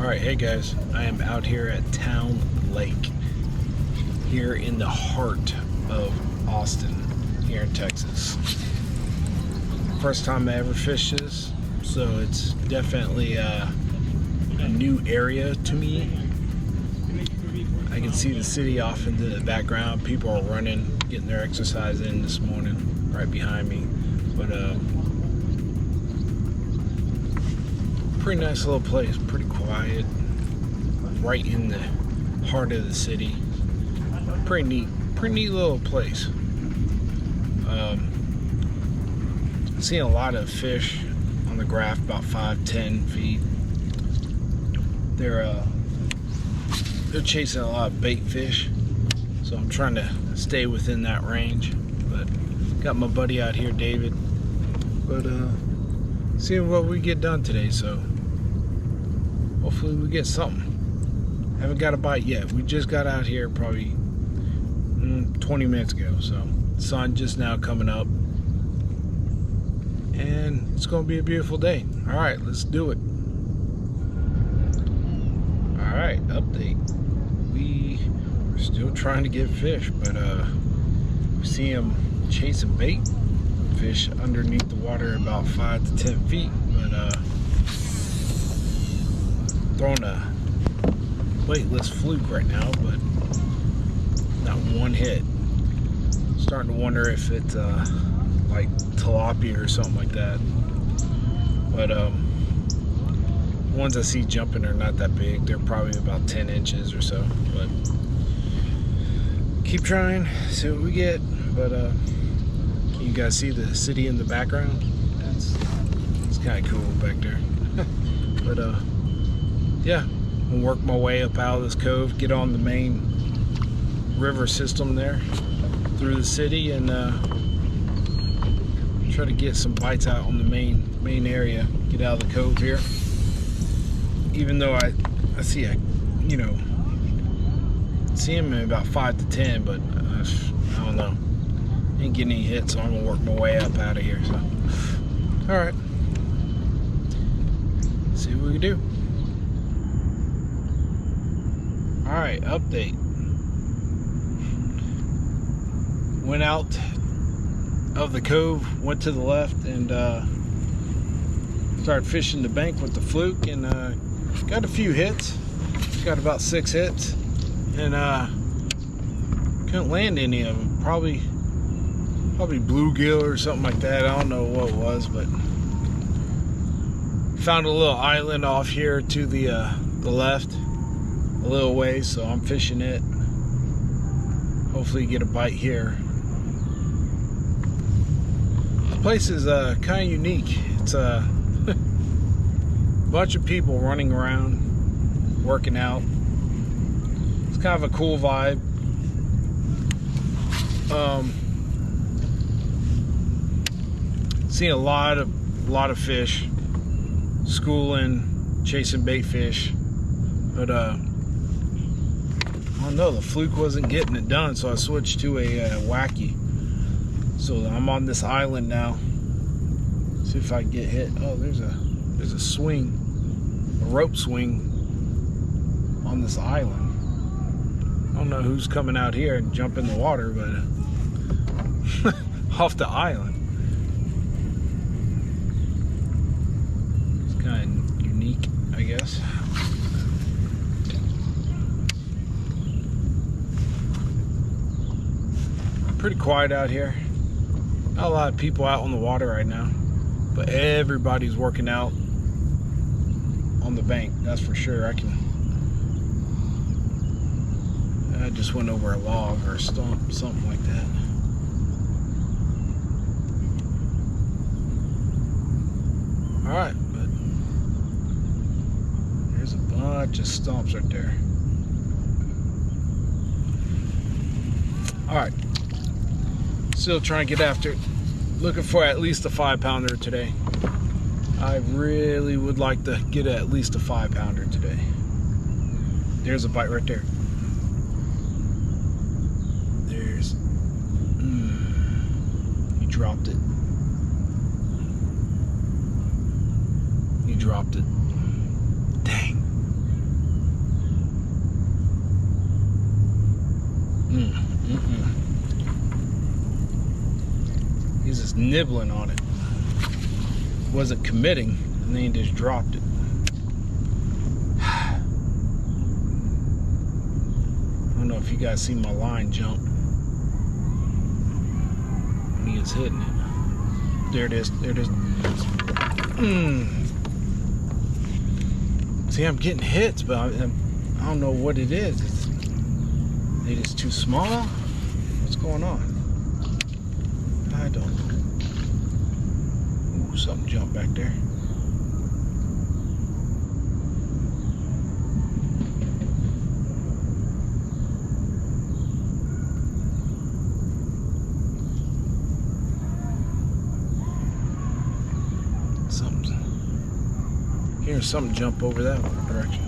Alright, hey guys, I am out here at Town Lake, here in the heart of Austin, here in Texas. First time I ever fished this, so it's definitely a new area to me. I can see the city off in the background. People are running, getting their exercise in this morning, right behind me. But pretty nice little place, pretty quiet, right in the heart of the city. Pretty neat little place. Seeing a lot of fish on the graph, about 5-10 feet. They're chasing a lot of bait fish, so I'm trying to stay within that range. But got my buddy out here, David. But seeing what we get done today, so hopefully we get something. Haven't got a bite yet. We just got out here probably 20 minutes ago, so the sun just now coming up, and it's gonna be a beautiful day. All right, let's do it. All right, update. We're still trying to get fish, but we see them chasing bait fish underneath the water about 5 to 10 feet, but throwing a weightless fluke right now, but not one hit. Starting to wonder if it's like tilapia or something like that. But ones I see jumping are not that big. They're probably about 10 inches or so. But keep trying, see what we get. But can you guys see the city in the background? It's kind of cool back there. But yeah, I'll work my way up out of this cove, get on the main river system there through the city, and try to get some bites out on the main area. Get out of the cove here. Even though I see see him in about 5 to 10, but I don't know. Ain't getting any hits, so I'm gonna work my way up out of here. So, all right, see what we can do. All right, update. Went out of the cove, went to the left, and started fishing the bank with the fluke, and got a few hits. Got about 6 hits, and couldn't land any of them. Probably bluegill or something like that. I don't know what it was, but found a little island off here to the left, a little ways, so I'm fishing it. Hopefully get a bite here. This place is kind of unique. It's a bunch of people running around, working out. It's kind of a cool vibe. Seeing a lot of fish, schooling, chasing bait fish, but I don't know, the fluke wasn't getting it done, so I switched to a wacky. So I'm on this island now. See if I can get hit. Oh, there's a swing, a rope swing on this island. I don't know who's coming out here and jump in the water, but off the island. It's kind of unique, I guess. Pretty quiet out here. Not a lot of people out on the water right now, but everybody's working out on the bank, that's for sure. I just went over a log or a stump, something like that. Alright, but there's a bunch of stumps right there. Alright, still trying to get after it. Looking for at least a 5-pounder today. I really would like to get at least a 5-pounder today. There's a bite right there. There's... he dropped it. He dropped it. Dang. nibbling on it. Wasn't committing, and then he just dropped it. I don't know if you guys see my line jump. He is hitting it. There it is. There it is. See, I'm getting hits, but I don't know what it is. It is too small? What's going on? I don't know. Ooh, something jumped back there. Here's something jump over that direction.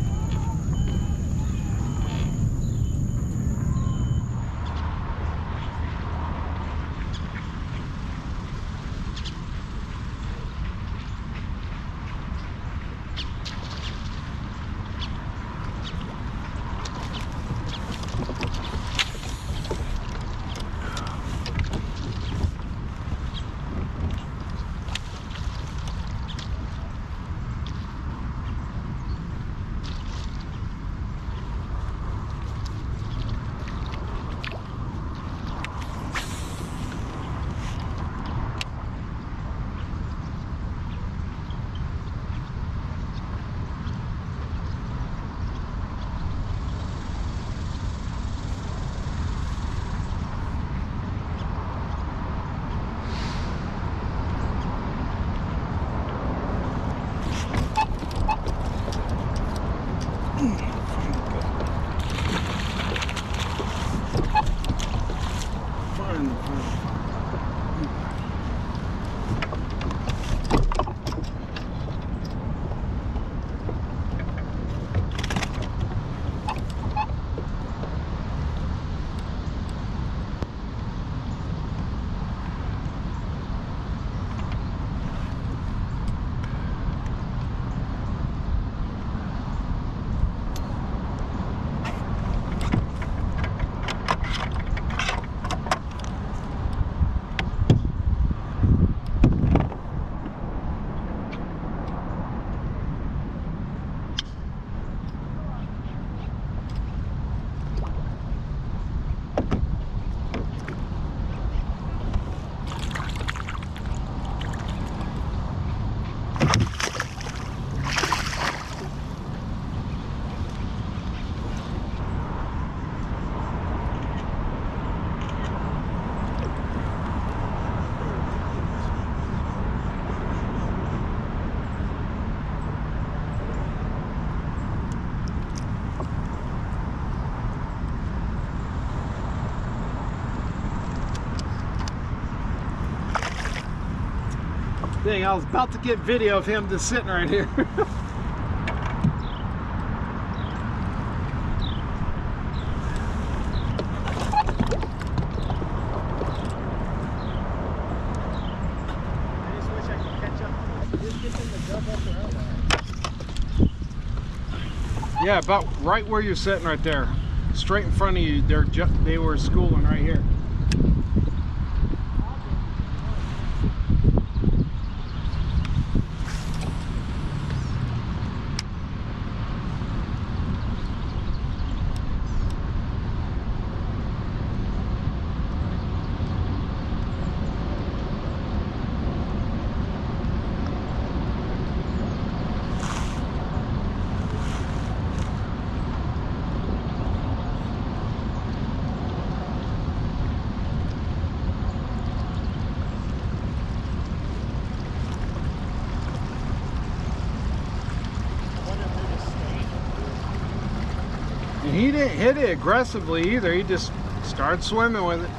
Dang, I was about to get video of him just sitting right here. Yeah, about right where you're sitting right there. Straight in front of you, they were schooling right here. And he didn't hit it aggressively either. He just started swimming with it.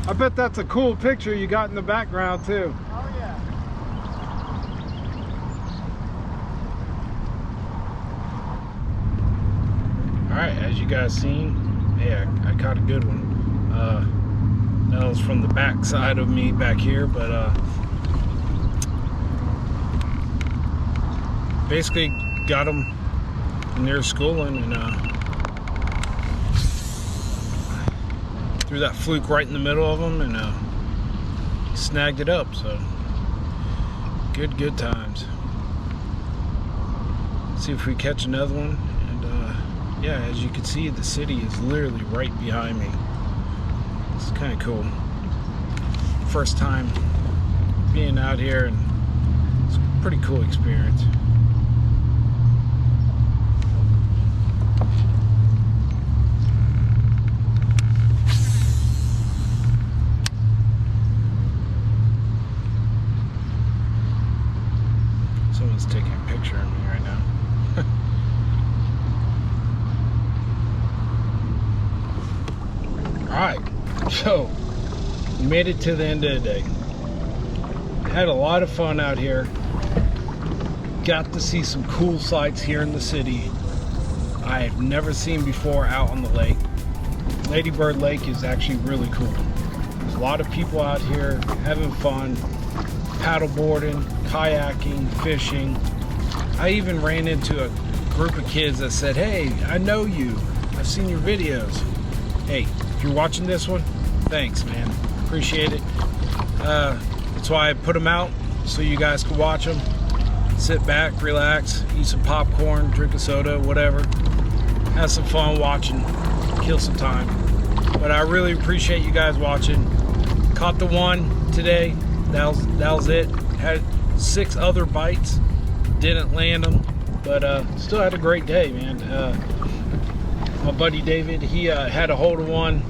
I bet that's a cool picture you got in the background too. Oh yeah. Alright, as you guys seen, yeah, I caught a good one. That was from the back side of me back here, but basically got them near schooling and threw that fluke right in the middle of them and snagged it up. So good times. See if we catch another one. And yeah, as you can see, the city is literally right behind me. It's kind of cool. First time being out here, and it's a pretty cool experience. Someone's taking a picture of me right now. Alright, so we made it to the end of the day. Had a lot of fun out here. Got to see some cool sights here in the city I've never seen before out on the lake. Lady Bird Lake is actually really cool. There's a lot of people out here having fun, paddleboarding, kayaking, fishing. I even ran into a group of kids that said, "Hey, I know you. I've seen your videos." Hey, if you're watching this one, thanks, man. Appreciate it. That's why I put them out, so you guys can watch them. Sit back, relax, eat some popcorn, drink a soda, whatever. Have some fun watching, kill some time. But I really appreciate you guys watching. Caught the one today. That was it. Had 6 other bites, didn't land them, but still had a great day, man. My buddy David, he had a hold of one,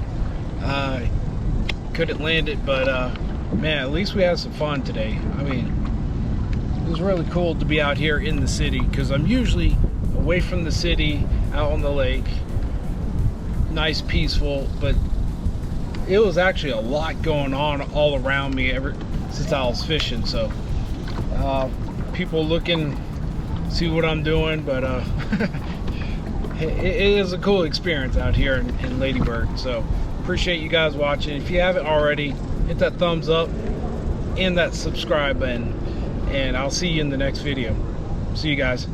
couldn't land it, but man, at least we had some fun today. I mean, it was really cool to be out here in the city, because I'm usually away from the city, out on the lake, nice, peaceful, but it was actually a lot going on all around me ever since I was fishing. So people looking, see what I'm doing, but it is a cool experience out here in Lady Bird. So appreciate you guys watching. If you haven't already, hit that thumbs up and that subscribe button, and I'll see you in the next video. See you guys.